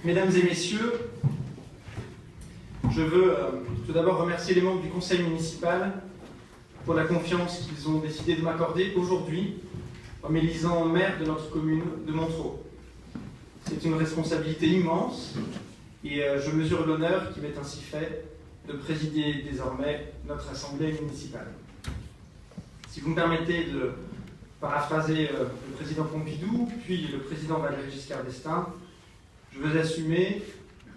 Mesdames et messieurs, je veux tout d'abord remercier les membres du conseil municipal pour la confiance qu'ils ont décidé de m'accorder aujourd'hui en m'élisant maire de notre commune de Montereau. C'est une responsabilité immense et je mesure l'honneur qui m'est ainsi fait de présider désormais notre assemblée municipale. Si vous me permettez de paraphraser le président Pompidou, puis le président Valéry Giscard d'Estaing, je veux assumer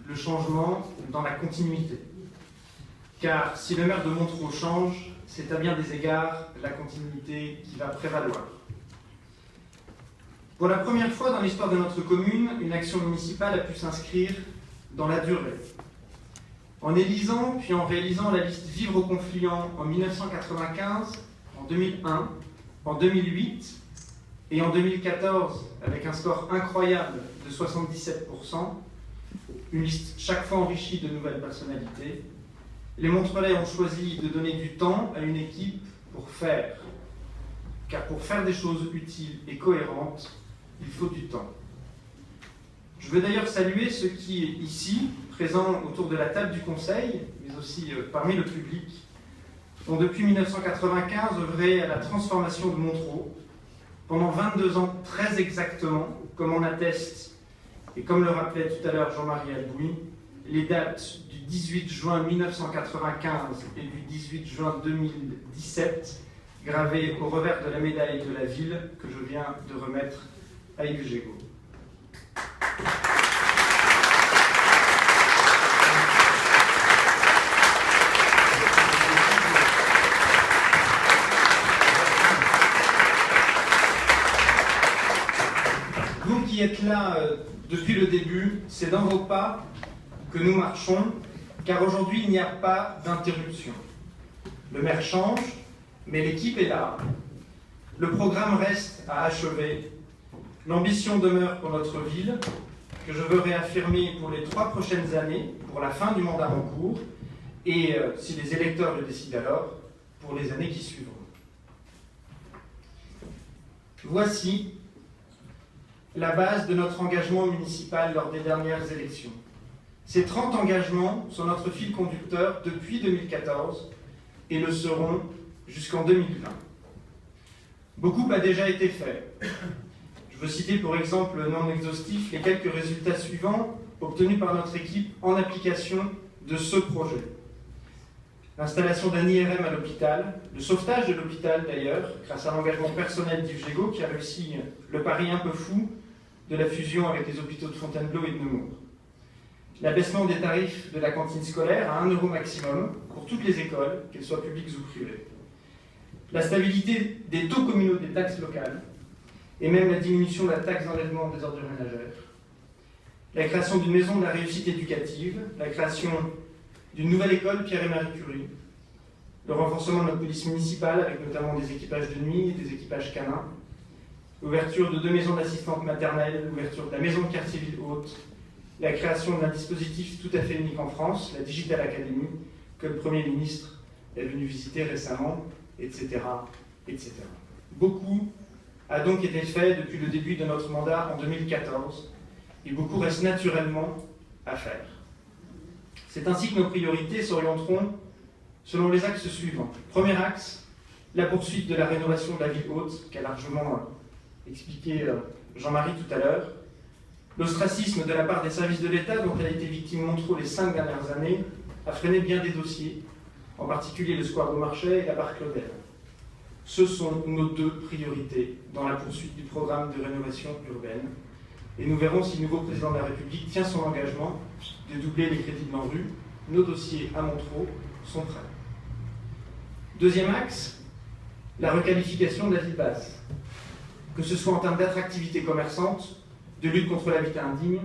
le changement dans la continuité. Car si le maire de Montereau change, c'est à bien des égards la continuité qui va prévaloir. Pour la première fois dans l'histoire de notre commune, une action municipale a pu s'inscrire dans la durée. En élisant puis en réalisant la liste Vivre au Confluent en 1995, en 2001, en 2008 et en 2014, avec un score incroyable de 77%, une liste chaque fois enrichie de nouvelles personnalités, les Montrelais ont choisi de donner du temps à une équipe pour faire. Car pour faire des choses utiles et cohérentes, il faut du temps. Je veux d'ailleurs saluer ceux qui, ici, présents autour de la table du Conseil, mais aussi parmi le public, ont depuis 1995 œuvré à la transformation de Montereau, pendant 22 ans très exactement, comme on atteste, et comme le rappelait tout à l'heure Jean-Marie Albouy, les dates du 18 juin 1995 et du 18 juin 2017, gravées au revers de la médaille de la ville que je viens de remettre à Yves Gégaud. Vous qui êtes là depuis le début, c'est dans vos pas que nous marchons, car aujourd'hui il n'y a pas d'interruption. Le maire change, mais l'équipe est là. Le programme reste à achever. L'ambition demeure pour notre ville, que je veux réaffirmer pour les 3 prochaines années, pour la fin du mandat en cours, et, si les électeurs le décident alors, pour les années qui suivront. Voici la base de notre engagement municipal lors des dernières élections. Ces 30 engagements sont notre fil conducteur depuis 2014 et le seront jusqu'en 2020. Beaucoup a déjà été fait. Je veux citer pour exemple non exhaustif les quelques résultats suivants obtenus par notre équipe en application de ce projet. L'installation d'un IRM à l'hôpital, le sauvetage de l'hôpital d'ailleurs, grâce à l'engagement personnel d'Yves Gégaud qui a réussi le pari un peu fou de la fusion avec les hôpitaux de Fontainebleau et de Nemours. L'abaissement des tarifs de la cantine scolaire à 1 € maximum pour toutes les écoles, qu'elles soient publiques ou privées. La stabilité des taux communaux des taxes locales, et même la diminution de la taxe d'enlèvement des ordures ménagères. La création d'une maison de la réussite éducative, la création d'une nouvelle école Pierre et Marie Curie, le renforcement de notre police municipale avec notamment des équipages de nuit et des équipages canins, l'ouverture de 2 maisons d'assistantes maternelles, l'ouverture de la maison de quartier ville haute, la création d'un dispositif tout à fait unique en France, la Digital Academy, que le Premier ministre est venu visiter récemment, etc., etc. Beaucoup a donc été fait depuis le début de notre mandat en 2014, et beaucoup reste naturellement à faire. C'est ainsi que nos priorités s'orienteront selon les axes suivants. Premier axe, la poursuite de la rénovation de la ville haute, qu'a largement expliqué Jean-Marie tout à l'heure. L'ostracisme de la part des services de l'État, dont elle a été victime Montereau les 5 dernières années, a freiné bien des dossiers, en particulier le square Beaumarchais et la barre Claudel. Ce sont nos 2 priorités dans la poursuite du programme de rénovation urbaine. Et nous verrons si le nouveau président de la République tient son engagement de doubler les crédits de l'ANRU. Nos dossiers à Montereau sont prêts. Deuxième axe, la requalification de la ville basse. Que ce soit en termes d'attractivité commerçante, de lutte contre l'habitat indigne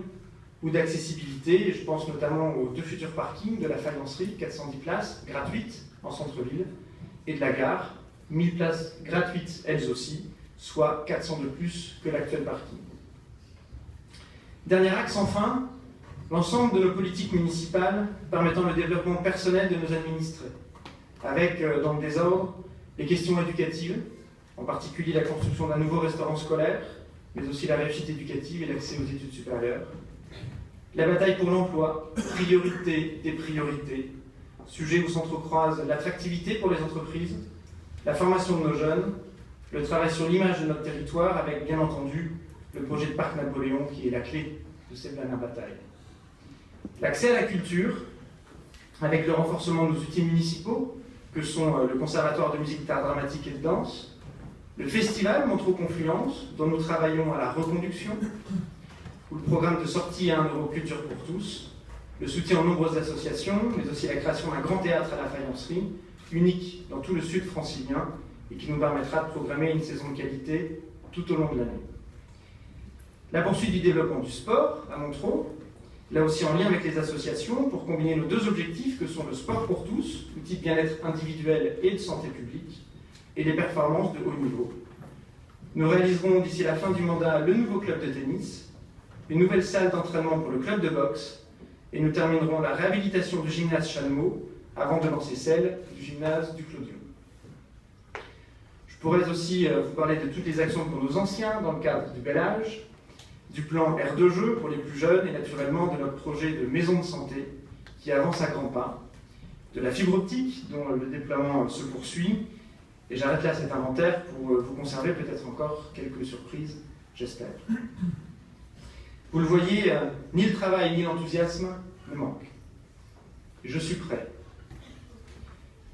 ou d'accessibilité. Je pense notamment aux 2 futurs parkings de la faïencerie, 410 places gratuites en centre-ville, et de la gare, 1000 places gratuites elles aussi, soit 400 de plus que l'actuel parking. Dernier axe enfin, l'ensemble de nos politiques municipales permettant le développement personnel de nos administrés, avec, dans le désordre, les questions éducatives, en particulier la construction d'un nouveau restaurant scolaire, mais aussi la réussite éducative et l'accès aux études supérieures, La bataille pour l'emploi, priorité des priorités, sujet où s'entrecroisent l'attractivité pour les entreprises, la formation de nos jeunes, le travail sur l'image de notre territoire avec, bien entendu, le projet de Parc Napoléon qui est la clé de cette dernière bataille. L'accès à la culture, avec le renforcement de nos outils municipaux, que sont le Conservatoire de musique, d'art dramatique et de danse, le festival Montreux Confluence, dont nous travaillons à la reconduction, ou le programme de sortie à 1 euro culture pour tous, le soutien aux nombreuses associations, mais aussi la création d'un grand théâtre à la faïencerie, unique dans tout le sud francilien, et qui nous permettra de programmer une saison de qualité tout au long de l'année. La poursuite du développement du sport à Montreux, là aussi en lien avec les associations, pour combiner nos deux objectifs que sont le sport pour tous, outil de bien-être individuel et de santé publique, et les performances de haut niveau. Nous réaliserons d'ici la fin du mandat le nouveau club de tennis, une nouvelle salle d'entraînement pour le club de boxe, et nous terminerons la réhabilitation du gymnase Chalmot avant de lancer celle du gymnase du Clodion. Je pourrais aussi vous parler de toutes les actions pour nos anciens dans le cadre du bel âge, du plan Aire de jeu pour les plus jeunes et naturellement de notre projet de maison de santé qui avance à grands pas, de la fibre optique dont le déploiement se poursuit, et j'arrête là cet inventaire pour vous conserver peut-être encore quelques surprises, j'espère. Vous le voyez, ni le travail ni l'enthousiasme ne manquent. Je suis prêt.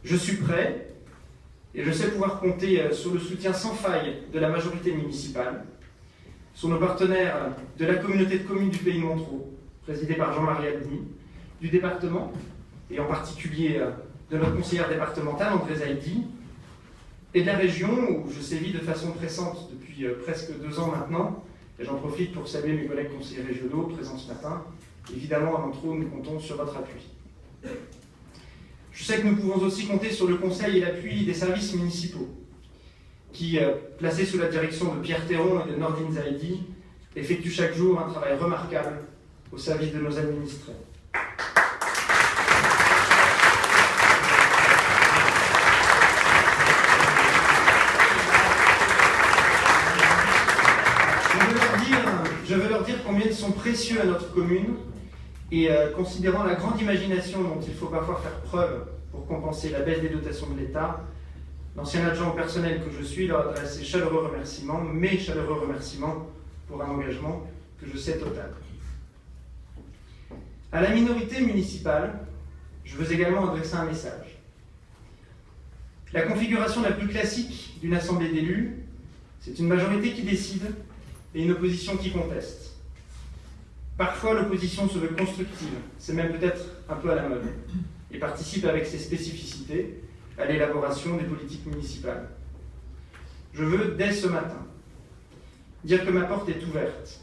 Je suis prêt, et je sais pouvoir compter sur le soutien sans faille de la majorité municipale, sur nos partenaires de la communauté de communes du Pays de Montreux, présidée par Jean-Marie Aldi, du département, et en particulier de notre conseillère départementale, André Zaidi, et de la région, où je sévis de façon pressante depuis presque 2 ans maintenant, et j'en profite pour saluer mes collègues conseillers régionaux présents ce matin. Évidemment, à Montreux, nous comptons sur votre appui. Je sais que nous pouvons aussi compter sur le conseil et l'appui des services municipaux, qui, placés sous la direction de Pierre Théron et de Nordine Zaidi, effectuent chaque jour un travail remarquable au service de nos administrés. Je veux leur dire combien ils sont précieux à notre commune et considérant la grande imagination dont il faut parfois faire preuve pour compenser la baisse des dotations de l'État, l'ancien adjoint au personnel que je suis leur adresse mes chaleureux remerciements pour un engagement que je sais total. À la minorité municipale, je veux également adresser un message. La configuration la plus classique d'une assemblée d'élus, c'est une majorité qui décide et une opposition qui conteste. Parfois, l'opposition se veut constructive, c'est même peut-être un peu à la mode, et participe avec ses spécificités à l'élaboration des politiques municipales. Je veux, dès ce matin, dire que ma porte est ouverte,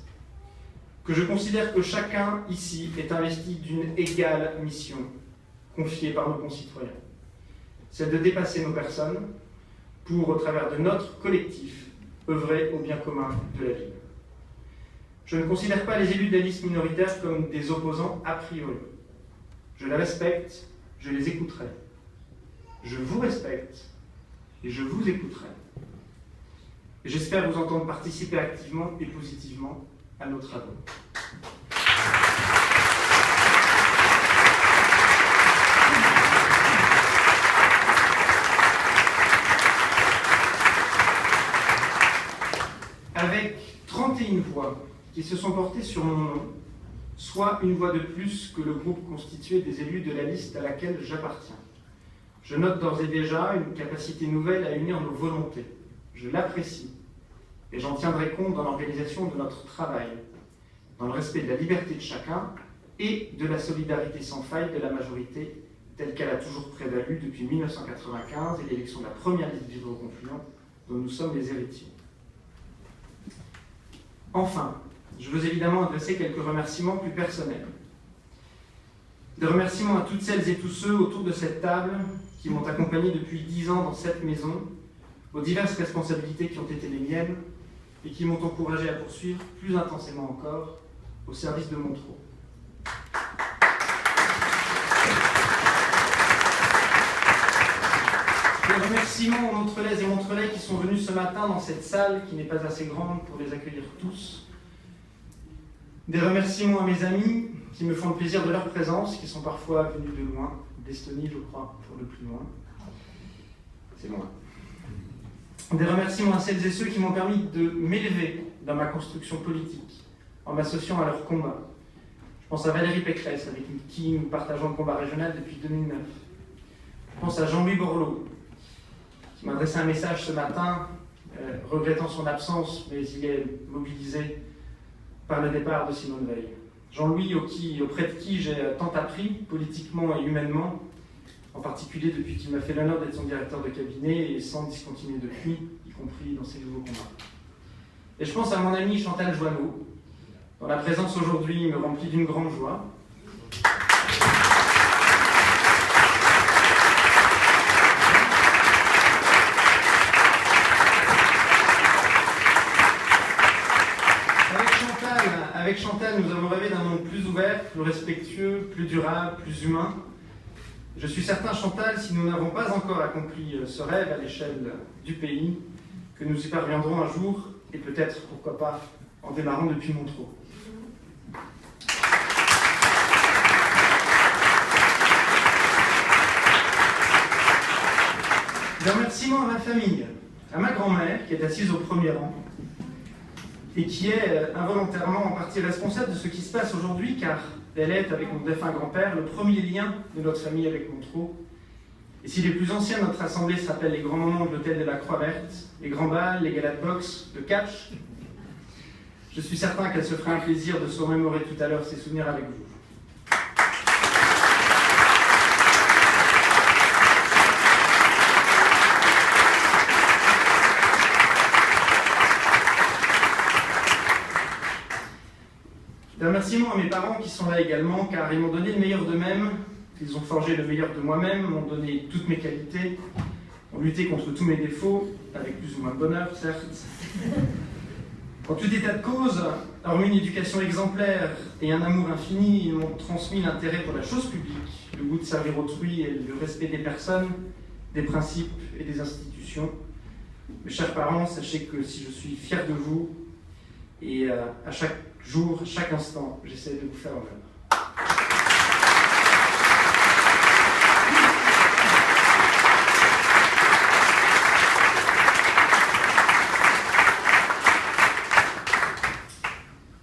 que je considère que chacun ici est investi d'une égale mission confiée par nos concitoyens, celle de dépasser nos personnes pour, au travers de notre collectif, œuvrer au bien commun de la ville. Je ne considère pas les élus de la liste minoritaire comme des opposants a priori. Je les respecte, je les écouterai. Je vous respecte et je vous écouterai. J'espère vous entendre participer activement et positivement à nos travaux. Avec 31 voix qui se sont portées sur mon nom, soit une voix de plus que le groupe constitué des élus de la liste à laquelle j'appartiens. Je note d'ores et déjà une capacité nouvelle à unir nos volontés. Je l'apprécie et j'en tiendrai compte dans l'organisation de notre travail, dans le respect de la liberté de chacun et de la solidarité sans faille de la majorité telle qu'elle a toujours prévalu depuis 1995 et l'élection de la première liste du Confluent dont nous sommes les héritiers. Enfin, je veux évidemment adresser quelques remerciements plus personnels. Des remerciements à toutes celles et tous ceux autour de cette table qui m'ont accompagné depuis 10 ans dans cette maison, aux diverses responsabilités qui ont été les miennes et qui m'ont encouragé à poursuivre plus intensément encore au service de Montreux. Des remerciements aux Montrelaises et Montrelais qui sont venus ce matin dans cette salle qui n'est pas assez grande pour les accueillir tous. Des remerciements à mes amis, qui me font le plaisir de leur présence, qui sont parfois venus de loin, d'Estonie, je crois, pour le plus loin. C'est loin. Des remerciements à celles et ceux qui m'ont permis de m'élever dans ma construction politique, en m'associant à leur combat. Je pense à Valérie Pécresse, avec qui nous partageons le combat régional depuis 2009. Je pense à Jean-Louis Borloo, qui m'a adressé un message ce matin, regrettant son absence, mais il est mobilisé par le départ de Simone Veil. Jean-Louis, auprès de qui j'ai tant appris, politiquement et humainement, en particulier depuis qu'il m'a fait l'honneur d'être son directeur de cabinet et sans discontinuer depuis, y compris dans ses nouveaux combats. Et je pense à mon ami Chantal Joanneau, dont la présence aujourd'hui me remplit d'une grande joie. Avec Chantal, nous avons rêvé d'un monde plus ouvert, plus respectueux, plus durable, plus humain. Je suis certain, Chantal, si nous n'avons pas encore accompli ce rêve à l'échelle du pays, que nous y parviendrons un jour, et peut-être, pourquoi pas, en démarrant depuis Montreux. Des remerciements à ma famille, à ma grand-mère, qui est assise au premier rang, et qui est involontairement en partie responsable de ce qui se passe aujourd'hui, car elle est, avec mon défunt grand-père, le premier lien de notre famille avec Montreux. Et si les plus anciens de notre assemblée se rappellent les grands moments de l'hôtel de la Croix-Verte, les grands bals, les galas de boxe, le catch, je suis certain qu'elle se fera un plaisir de se remémorer tout à l'heure ses souvenirs avec vous. Des remerciements à mes parents qui sont là également, car ils m'ont donné le meilleur d'eux-mêmes, ils ont forgé le meilleur de moi-même, m'ont donné toutes mes qualités, ont lutté contre tous mes défauts, avec plus ou moins de bonheur, certes. En tout état de cause, hormis une éducation exemplaire et un amour infini, ils m'ont transmis l'intérêt pour la chose publique, le goût de servir autrui et le respect des personnes, des principes et des institutions. Mes chers parents, sachez que si je suis fier de vous, et à chaque jour, chaque instant, j'essaie de vous faire honneur.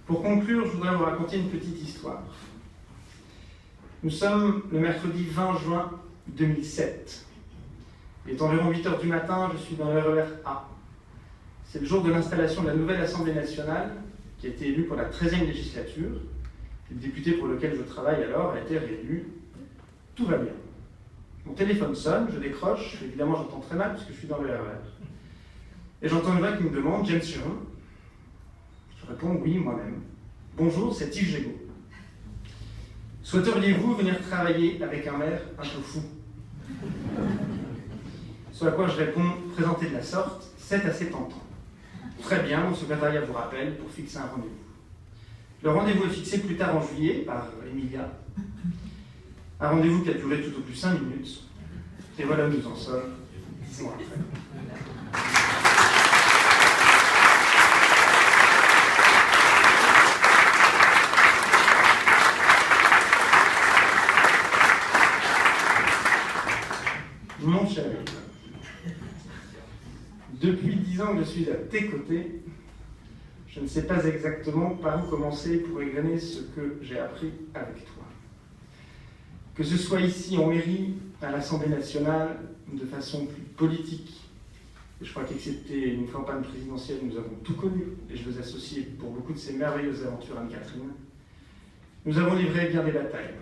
Pour conclure, je voudrais vous raconter une petite histoire. Nous sommes le mercredi 20 juin 2007. Il est environ 8 h du matin, je suis dans le RER A. C'est le jour de l'installation de la nouvelle Assemblée nationale, qui a été élue pour la 13e législature. Le député pour lequel je travaille alors a été réélu. Tout va bien. Mon téléphone sonne, je décroche. Évidemment, j'entends très mal puisque je suis dans le RER. Et j'entends une voix qui me demande « James Chiron ?» Je réponds « Oui, moi-même. Bonjour, c'est Yves Gégaud. Souhaiteriez-vous venir travailler avec un maire un peu fou ?» Ce à quoi je réponds « Présenté de la sorte, c'est assez tentant. » Très bien, mon secrétariat vous rappelle pour fixer un rendez-vous. Le rendez-vous est fixé plus tard en juillet par Emilia. Un rendez-vous qui a duré tout au plus 5 minutes. Et voilà où nous en sommes 10 mois après. Mon cher, depuis 10 ans que je suis à tes côtés, je ne sais pas exactement par où commencer pour égrener ce que j'ai appris avec toi. Que ce soit ici en mairie, à l'Assemblée nationale, de façon plus politique, et je crois qu'excepté une campagne présidentielle, nous avons tout connu, et je veux associer pour beaucoup de ces merveilleuses aventures Anne-Catherine, nous avons livré bien des batailles.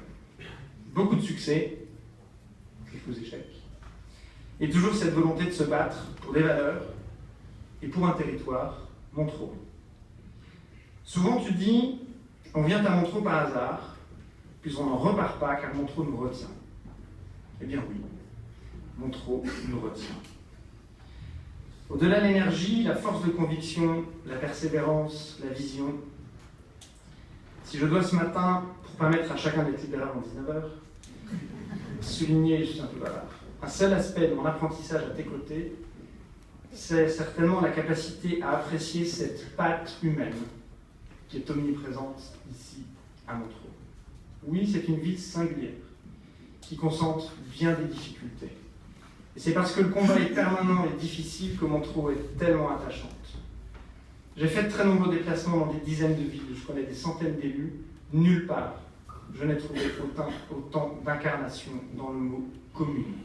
Beaucoup de succès, quelques échecs, et toujours cette volonté de se battre pour des valeurs et pour un territoire, Montreux. Souvent tu dis, on vient à Montreux par hasard, puis on n'en repart pas car Montreux nous retient. Eh bien oui, Montreux nous retient. Au-delà de l'énergie, la force de conviction, la persévérance, la vision, si je dois ce matin, pour permettre à chacun d'être libéral en 19 h, souligner, je suis un peu bavard, un seul aspect de mon apprentissage à tes côtés, c'est certainement la capacité à apprécier cette patte humaine qui est omniprésente ici à Montreux. Oui, c'est une ville singulière, qui concentre bien des difficultés. Et c'est parce que le combat est permanent et difficile que Montereau est tellement attachante. J'ai fait de très nombreux déplacements dans des dizaines de villes, je connais des centaines d'élus. Nulle part, je n'ai trouvé autant d'incarnation dans le mot commune.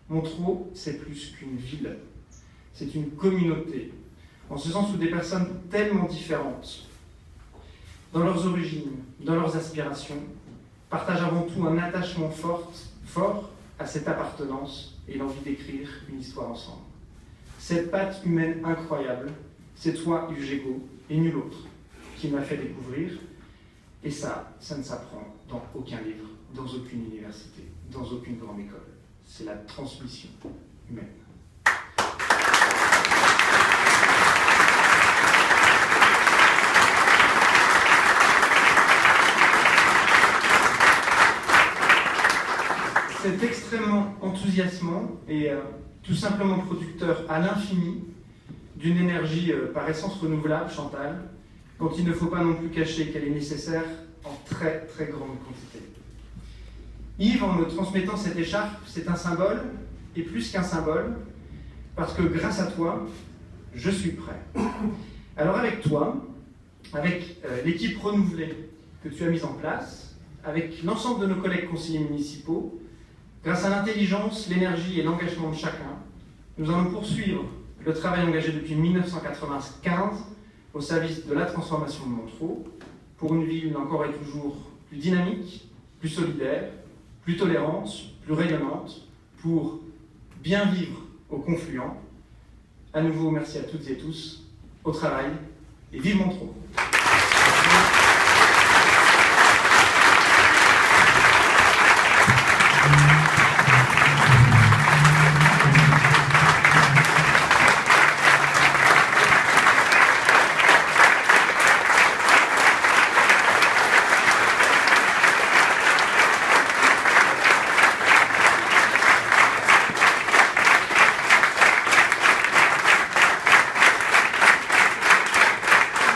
Montereau, c'est plus qu'une ville, c'est une communauté, en ce sens où des personnes tellement différentes, dans leurs origines, dans leurs aspirations, partagent avant tout un attachement fort à cette appartenance et l'envie d'écrire une histoire ensemble. Cette patte humaine incroyable, c'est toi, Yves Gégaud, et nul autre, qui m'a fait découvrir. Et ça ne s'apprend dans aucun livre, dans aucune université, dans aucune grande école. C'est la transmission humaine. C'est extrêmement enthousiasmant et tout simplement producteur à l'infini d'une énergie par essence renouvelable, Chantal, dont il ne faut pas non plus cacher qu'elle est nécessaire en très très grande quantité. Yves, en me transmettant cette écharpe, c'est un symbole, et plus qu'un symbole, parce que grâce à toi, je suis prêt. Alors avec toi, avec l'équipe renouvelée que tu as mise en place, avec l'ensemble de nos collègues conseillers municipaux, grâce à l'intelligence, l'énergie et l'engagement de chacun, nous allons poursuivre le travail engagé depuis 1995 au service de la transformation de Montereau, pour une ville encore et toujours plus dynamique, plus solidaire, plus tolérante, plus rayonnante, pour bien vivre au confluent. À nouveau, merci à toutes et tous, au travail, et vive Montereau!